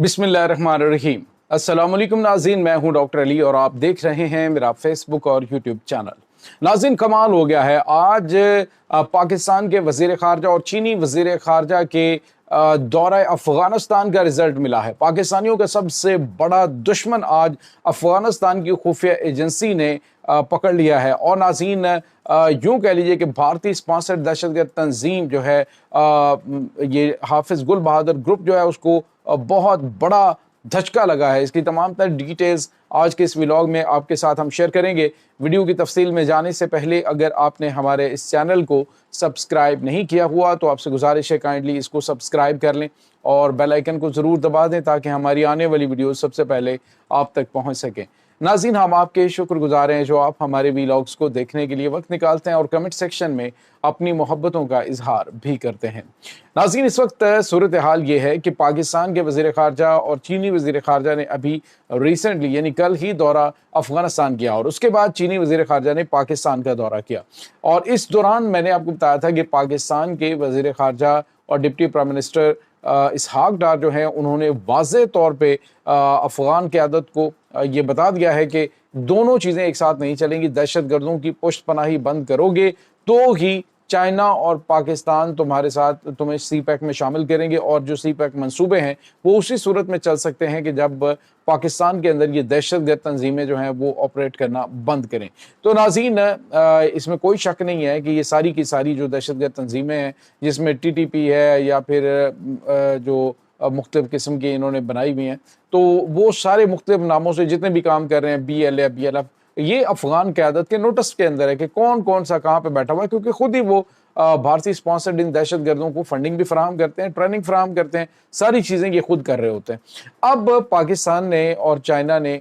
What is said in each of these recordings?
बिस्मिल्लाहिर्रहमानिर्रहीम। अस्सलाम वालेकुम नाज़रीन, मैं हूं डॉक्टर अली और आप देख रहे हैं मेरा फेसबुक और यूट्यूब चैनल। नाज़रीन, कमाल हो गया है। आज पाकिस्तान के वज़ीर ख़ारजा और चीनी वज़ीर ख़ारजा के दौरा अफ़गानिस्तान का रिज़ल्ट मिला है। पाकिस्तानियों का सबसे बड़ा दुश्मन आज अफ़गानिस्तान की खुफिया एजेंसी ने पकड़ लिया है। और नाज़रीन, यूँ कह लीजिए कि भारतीय स्पॉन्सर्ड दहशतगर्द तंजीम जो है ये हाफिज़ गुल बहादुर ग्रुप जो है उसको बहुत बड़ा धचका लगा है। इसकी तमाम तर डिटेल्स आज के इस व्लॉग में आपके साथ हम शेयर करेंगे। वीडियो की तफसील में जाने से पहले अगर आपने हमारे इस चैनल को सब्सक्राइब नहीं किया हुआ तो आपसे गुजारिश है काइंडली इसको सब्सक्राइब कर लें और बेल आइकन को ज़रूर दबा दें ताकि हमारी आने वाली वीडियो सबसे पहले आप तक पहुंच सकें। नाज़रीन, हम आपके शुक्रगुजार हैं जो आप हमारे व्लॉग्स को देखने के लिए वक्त निकालते हैं और कमेंट सेक्शन में अपनी मोहब्बतों का इजहार भी करते हैं। नाज़रीन, इस वक्त सूरत हाल ये है कि पाकिस्तान के वज़ीर ख़ारजा और चीनी वज़ीर ख़ारजा ने अभी रिसेंटली यानी कल ही दौरा अफ़गानिस्तान किया और उसके बाद चीनी वज़ीर ख़ारजा ने पाकिस्तान का दौरा किया। और इस दौरान मैंने आपको बताया था कि पाकिस्तान के वज़ीर ख़ारजा और डिप्टी प्राइम मिनिस्टर इसहाक डार जो हैं उन्होंने वाज़े तौर पे अफ़गान क़यादत को ये बता दिया है कि दोनों चीज़ें एक साथ नहीं चलेंगी। दहशत गर्दों की पुष्ट पनाही बंद करोगे तो ही चाइना और पाकिस्तान तुम्हारे साथ तुम्हें सी पैक में शामिल करेंगे और जो सी पैक मंसूबे हैं वो उसी सूरत में चल सकते हैं कि जब पाकिस्तान के अंदर ये दहशतगर्द तंजीमें जो हैं वो ऑपरेट करना बंद करें। तो नाज़रीन, इसमें कोई शक नहीं है कि ये सारी की सारी जो दहशतगर्द तंजीमें हैं जिसमें TTP है या फिर जो मुख्तलिफ़ किस्म की इन्होंने बनाई हुई हैं तो वो सारे मुख्तलिफ़ नामों से जितने भी काम कर रहे हैं BLA BLF ये अफ़गान क़यादत के नोटिस के अंदर है कि कौन कौन सा कहाँ पे बैठा हुआ है, क्योंकि खुद ही वो भारतीय स्पॉन्सर्ड इन दहशत गर्दों को फंडिंग भी फराहम करते हैं, ट्रेनिंग फराहम करते हैं, सारी चीज़ें ये खुद कर रहे होते हैं। अब पाकिस्तान ने और चाइना ने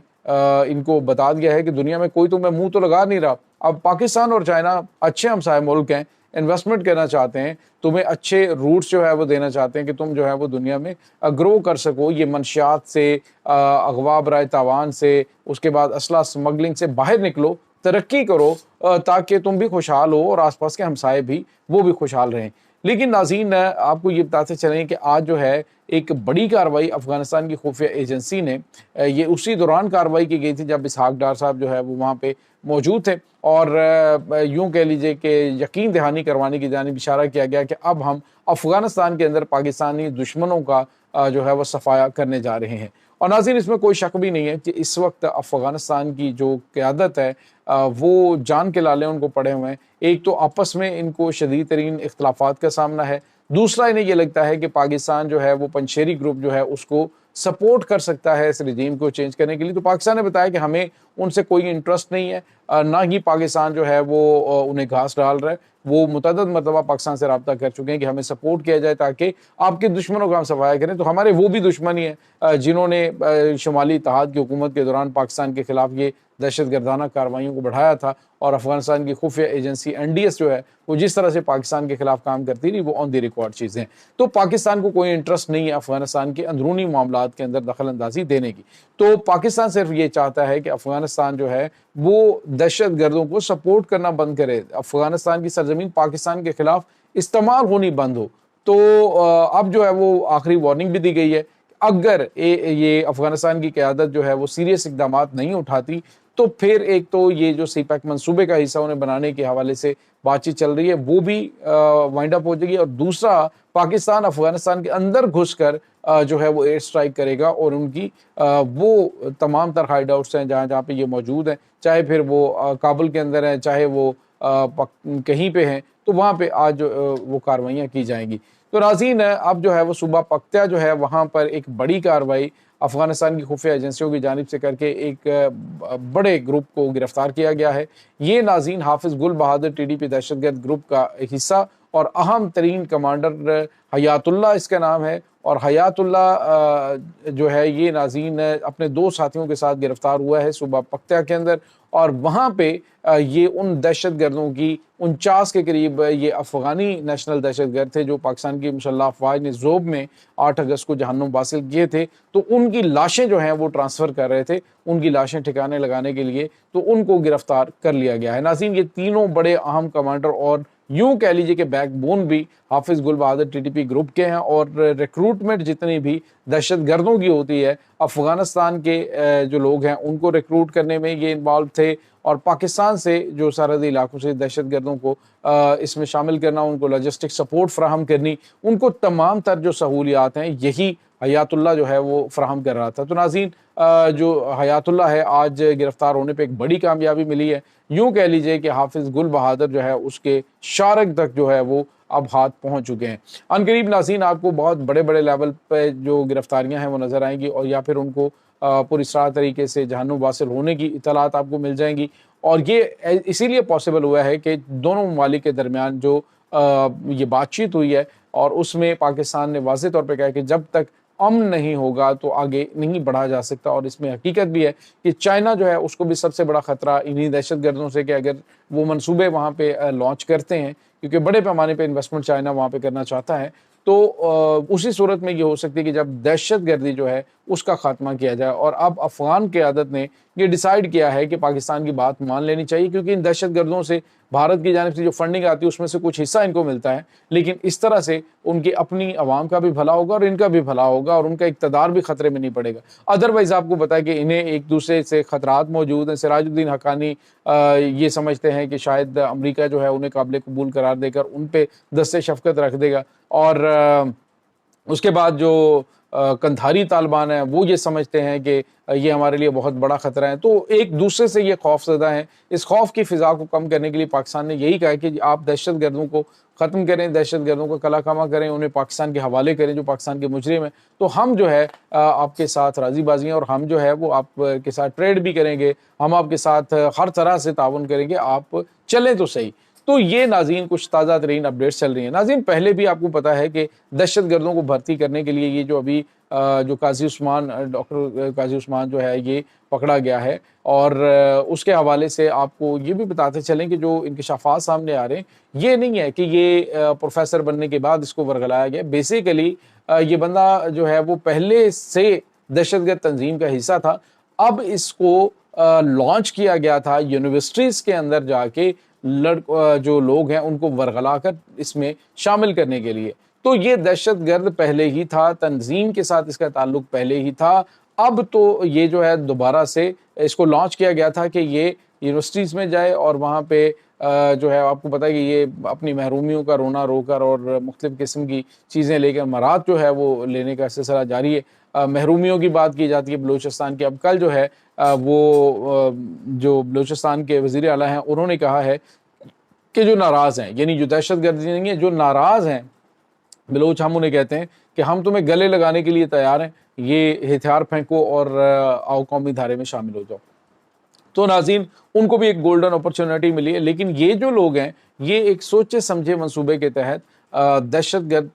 इनको बता दिया है कि दुनिया में कोई तुम्हें मुंह तो लगा नहीं रहा। अब पाकिस्तान और चाइना अच्छे हमसाय मुल्क हैं, इन्वेस्टमेंट करना चाहते हैं, तुम्हें अच्छे रूट्स जो है वो देना चाहते हैं कि तुम जो है वो दुनिया में ग्रो कर सको। ये मंशियात से, अगवा बराए तावान से, उसके बाद असला स्मगलिंग से बाहर निकलो, तरक्की करो ताकि तुम भी खुशहाल हो और आसपास के हमसाए भी वो भी खुशहाल रहें। लेकिन नाज़रीन, आपको ये बताते चलें कि आज जो है एक बड़ी कार्रवाई अफ़गानिस्तान की खुफिया एजेंसी ने ये उसी दौरान कार्रवाई की गई थी जब इसहाक डार साहब जो है वो वहाँ पे मौजूद थे और यूँ कह लीजिए कि यकीन दहानी करवाने की जानिब इशारा किया गया कि अब हम अफ़गानिस्तान के अंदर पाकिस्तानी दुश्मनों का जो है वो सफाया करने जा रहे हैं। और नाज़रीन, इसमें कोई शक भी नहीं है कि इस वक्त अफ़गानिस्तान की जो क़यादत है वो जान के लाले उनको पड़े हुए हैं। एक तो आपस में इनको शदीद तरीन इख्तलाफात का सामना है, दूसरा इन्हें ये लगता है कि पाकिस्तान जो है वो पंशेरी ग्रुप जो है उसको सपोर्ट कर सकता है इस रजीम को चेंज करने के लिए। तो पाकिस्तान ने बताया कि हमें उनसे कोई इंटरेस्ट नहीं है, ना ही पाकिस्तान जो है वो उन्हें घास डाल रहा है। वो मुतअद्दिद मरतबा पाकिस्तान से रब्ता कर चुके हैं कि हमें सपोर्ट किया जाए ताकि आपके दुश्मनों का हम सफाया करें। तो हमारे वो भी दुश्मन ही हैं जिन्होंने शुमाली इत्तेहाद की हुकूमत के दौरान पाकिस्तान के खिलाफ ये दहशत गर्दाना कार्रवाइयों को बढ़ाया था और अफ़गानिस्तान की खुफिया एजेंसी NDS जो है वो जिस तरह से पाकिस्तान के खिलाफ काम करती रही वो ऑन द रिकॉर्ड चीज़ें हैं। तो पाकिस्तान को कोई इंटरेस्ट नहीं है अफ़गानिस्तान के अंदरूनी मामलात के अंदर दखल अंदाजी देने की। तो पाकिस्तान सिर्फ ये चाहता है कि अफ़गानिस्तान जो है वो दहशत गर्दों को सपोर्ट करना बंद करे, अफ़गानिस्तान की सरजमीन पाकिस्तान के खिलाफ इस्तेमाल होनी बंद हो। तो अब जो है वो आखिरी वार्निंग भी दी गई है, अगर ये अफ़गानिस्तान की क़यादत जो है वो सीरियस इक़दाम नहीं उठाती तो फिर एक तो ये जो सी पैक मनसूबे का हिस्सा उन्हें बनाने के हवाले से बातचीत चल रही है वो भी वाइंड अप हो जाएगी और दूसरा पाकिस्तान अफ़गानिस्तान के अंदर घुसकर जो है वो एयर स्ट्राइक करेगा और उनकी वो तमाम तर हाइड आउट्स हैं जहाँ जहाँ पे ये मौजूद हैं, चाहे फिर वो काबुल के अंदर हैं चाहे वो कहीं पे हैं, तो वहाँ पे आज वो कार्रवाइयाँ की जाएंगी। तो नाज़रीन, अब जो है वो सूबा पख्तिया जो है वहाँ पर एक बड़ी कार्रवाई अफ़गानिस्तान की खुफिया एजेंसियों की जानिब से करके एक बड़े ग्रुप को गिरफ्तार किया गया है। ये नाज़रीन हाफिज़ गुल बहादुर TTP दहशतगर्द ग्रुप का एक हिस्सा और अहम तरीन कमांडर हयातुल्ला इसका नाम है। और हयातुल्ला जो है ये नाज़रीन अपने 2 साथियों के साथ गिरफ्तार हुआ है सूबा पख्तिया के अंदर और वहाँ पे ये उन दहशत गर्दों की 49 के करीब ये अफ़गानी नेशनल दहशत गर्द थे जो पाकिस्तान की मुसल्लह अफ़वाज ने ज़ोब में 8 अगस्त को जहन्नुम हासिल किए थे। तो उनकी लाशें जो हैं वो ट्रांसफ़र कर रहे थे, उनकी लाशें ठिकाने लगाने के लिए, तो उनको गिरफ्तार कर लिया गया है। नाज़रीन, ये तीनों बड़े अहम कमांडर और यूं कह लीजिए कि बैकबोन भी हाफिज गुल बहादुर टीटीपी ग्रुप के हैं, और रिक्रूटमेंट जितनी भी दहशत गर्दों की होती है, अफगानिस्तान के जो लोग हैं उनको रिक्रूट करने में ये इन्वॉल्व थे, और पाकिस्तान से जो सरहदी इलाकों से दहशत गर्दों को इसमें शामिल करना, उनको लॉजिस्टिक सपोर्ट फ्राहम करनी, उनको तमाम तर जो सहूलियात हैं यही हयातुल्लाह जो है वो फ्राहम कर रहा था। तो नाज़रीन, जो हयातुल्लाह है आज गिरफ्तार होने पे एक बड़ी कामयाबी मिली है। यूं कह लीजिए कि हाफिज गुल बहादुर जो है उसके शारक तक जो है वो अब हाथ पहुंच चुके हैं। अनकरीब नाज़रीन आपको बहुत बड़े बड़े लेवल पे जो गिरफ्तारियां हैं वो नज़र आएंगी, और या फिर उनको पुरस्कार तरीके से जहन्नुम वासिल होने की इतलात आपको मिल जाएंगी। और ये इसीलिए पॉसिबल हुआ है कि दोनों ममालिक के दरमियान जो ये बातचीत हुई है, और उसमें पाकिस्तान ने वाज़ेह तौर पे कहा कि जब तक अमन नहीं होगा तो आगे नहीं बढ़ा जा सकता। और इसमें हकीकत भी है कि चाइना जो है उसको भी सबसे बड़ा ख़तरा इन्हीं दहशत गर्दों से, कि अगर वो मंसूबे वहाँ पे लॉन्च करते हैं, क्योंकि बड़े पैमाने पे इन्वेस्टमेंट चाइना वहाँ पे करना चाहता है, तो उसी सूरत में ये हो सकती है कि जब दहशत गर्दी जो है उसका खात्मा किया जाए। और अब अफगान क़यादत ने ये डिसाइड किया है कि पाकिस्तान की बात मान लेनी चाहिए, क्योंकि इन दहशत गर्दों से भारत की जानिब से जो फंडिंग आती है उसमें से कुछ हिस्सा इनको मिलता है, लेकिन इस तरह से उनकी अपनी आवाम का भी भला होगा और इनका भी भला होगा, और उनका इक़्तिदार भी ख़तरे में नहीं पड़ेगा। अदरवाइज़ आपको पता है कि इन्हें एक दूसरे से ख़तरात मौजूद हैं। सिराजुद्दीन हक्कानी ये समझते हैं कि शायद अमेरिका जो है उन्हें काबिल कबूल करार देकर उन पे दस्ते शफ़क़त रख देगा, और उसके बाद जो कंधारी तालिबान है वो ये समझते हैं कि ये हमारे लिए बहुत बड़ा ख़तरा है। तो एक दूसरे से ये खौफज़दा हैं। इस खौफ की फ़िज़ा को कम करने के लिए पाकिस्तान ने यही कहा है कि आप दहशत गर्दों को ख़त्म करें, दहशत गर्दों को कलाकामा करें, उन्हें पाकिस्तान के हवाले करें जो पाकिस्तान के मुजरिम हैं। तो हम जो है आपके साथ राज़ी बाज़ी हैं, और हम जो है वो आपके साथ ट्रेड भी करेंगे, हम आपके साथ हर तरह से ताउन करेंगे, आप चलें तो सही। तो ये नाज़रीन कुछ ताज़ा तरीन अपडेट्स चल रही हैं। नाज़रीन, पहले भी आपको पता है कि दहशत गर्दों को भर्ती करने के लिए ये जो अभी जो काजी उस्मान, डॉक्टर काजी उस्मान जो है ये पकड़ा गया है, और उसके हवाले से आपको ये भी बताते चलें कि जो इंकशाफात सामने आ रहे हैं, ये नहीं है कि ये प्रोफेसर बनने के बाद इसको वरगलाया गया। बेसिकली ये बंदा जो है वो पहले से दहशतगर्द तंजीम का हिस्सा था। अब इसको लॉन्च किया गया था यूनिवर्सिटीज़ के अंदर जाके जो लोग हैं उनको वरगला कर इसमें शामिल करने के लिए। तो ये दहशत गर्द पहले ही था, तंजीम के साथ इसका ताल्लुक पहले ही था। अब तो ये जो है दोबारा से इसको लॉन्च किया गया था कि ये यूनिवर्सिटीज़ में जाए, और वहाँ पे जो है आपको पता है कि ये अपनी महरूमियों का रोना रोकर और मुख्तलिफ़ किस्म की चीज़ें लेकर मरात जो है वो लेने का सिलसिला जारी है। महरूमियों की बात की जाती है बलूचिस्तान की। अब कल जो है जो बलूचिस्तान के वज़ीर आला हैं उन्होंने कहा है कि जो नाराज़ हैं, यानी जो दहशत गर्दी नहीं है, जो नाराज़ हैं बलूच, हम उन्हें कहते हैं कि हम तुम्हें गले लगाने के लिए तैयार हैं, ये हथियार फेंको और आओ कौमी धारे में शामिल हो जाओ। तो नाज़रीन, उनको भी एक गोल्डन अपॉर्चुनिटी मिली है। लेकिन ये जो लोग हैं ये एक सोचे समझे मंसूबे के तहत दहशतगर्द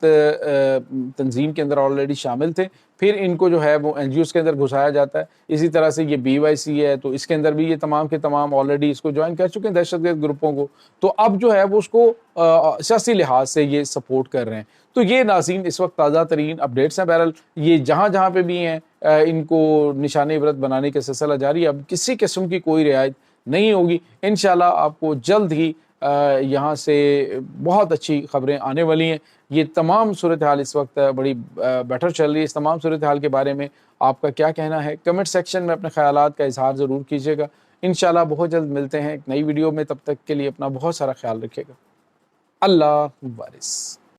तंजीम के अंदर ऑलरेडी शामिल थे, फिर इनको जो है वो NGOs के अंदर घुसाया जाता है। इसी तरह से ये BYC है, तो इसके अंदर भी ये तमाम के तमाम ऑलरेडी इसको ज्वाइन कर चुके हैं दहशतगर्द ग्रुपों को। तो अब जो है वो उसको सियासी लिहाज से ये सपोर्ट कर रहे हैं। तो ये नाज़रीन इस वक्त ताज़ा तरीन अपडेट्स हैं। बहरहाल ये जहाँ जहाँ पे भी हैं इनको निशाने इबरत बनाने का सिलसिला जारी है। अब किसी किस्म की कोई रियायत नहीं होगी। इंशाल्लाह आपको जल्द ही यहाँ से बहुत अच्छी खबरें आने वाली हैं। ये तमाम सूरत हाल इस वक्त बड़ी बेटर चल रही है। इस तमाम सूरत हाल के बारे में आपका क्या कहना है, कमेंट सेक्शन में अपने ख्यालात का इजहार ज़रूर कीजिएगा। इंशाल्लाह बहुत जल्द मिलते हैं एक नई वीडियो में। तब तक के लिए अपना बहुत सारा ख्याल रखिएगा। अल्लाह वारिस।